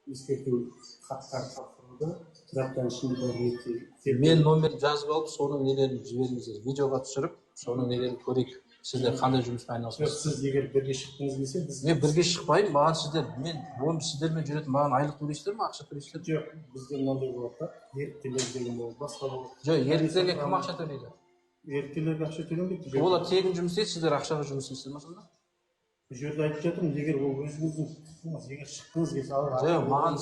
ескерту хаттар тапсырылды. Құжаттан ішінде бәрі Мен номерді жазып алып, соның нелерін жіберіңіздер. Видеоға түсіріп, соның нелерін көрейік. Сіздер қандай жұмыспен айналысасыз? Сіз егер бірге шықтыңыз десе, мен бірге шықпаймын, маған сіздер, мен сіздермен жүретін, маған айлық төлейсіздер ме, ақша төлейсіздер? жоқ, бізде мынандай болады да, еріктілер деген болады, басқа болады. Жоқ, еріктілерге кім ақша төлейді? Еріктілерге ақша төленбейді. Олар тегін жұмыс істейді, сіздер ақшаға жұмыс істейсіздер ме сонда? Бұл жерде айтып жатырмын, егер ол өзіңіздің құқығыңыз, егер шыққыңыз келсе,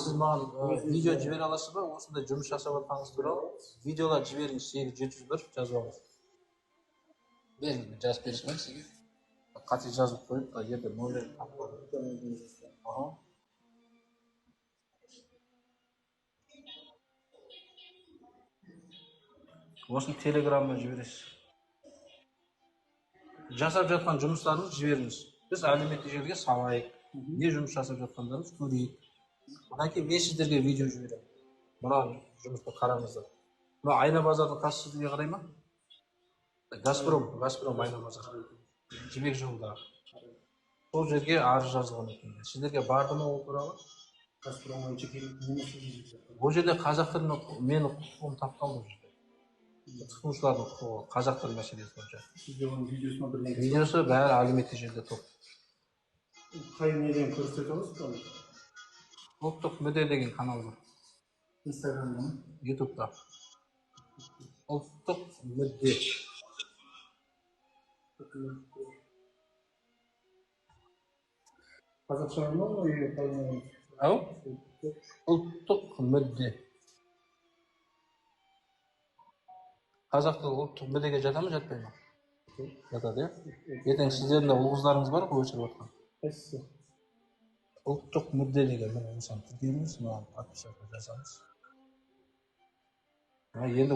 сіз маған видео жібере аласыз ба? Осындай жұмыс жасап жатқаныңыз туралы видеолар жіберіңіз, 8701 жазып алыңыз. Беріңіз, мен жазып бересің бе сізге? Қате жазып қойып, жерде номер тапқан. Осыны телеграмма жібересіз. Жасап жатқан жұмыстарыңыз жіберіңіз. Біз әлеуметтік жерге салайық. Не жұмыс жасап жатқандарыңыз көрейік. Одан кейін мен сіздерге видео жіберемін. Мына жұмысты қараңыздар. Мына Айна базардың қасы сізге қарай ма? Газпром Айна базар. Жібек жолдағы. Сол жерге арыз жазылған екен. Сіздерге барды ма ол туралы? Газпром бойынша ол жерде қазақ тілінің менің құқығым тапталды ол жерде. Тұтынушылардың құқығы, қазақ тілі мәселесі бойынша. Сізде оның видеосына видеосы бәрі әлеуметтік желіде топ. Қай неден көрсете аласыз? Ұлттық мүдде деген канал бар. Инстаграмда ма? Ютубта. Ұлттық мүдде. Қазақша ма? Ұлттық мүдде. Қазақ тілі ұлттық мүддеге жата ма, жатпай ма? Жатады, иә? Ертең сіздердің де ұл-қыздарыңыз бар ғой өшіріп жатқан. Қайсысы? Ұлттық мүдде деген, мен осыны тіркейміз, маған подписаться жасаңыз. Енді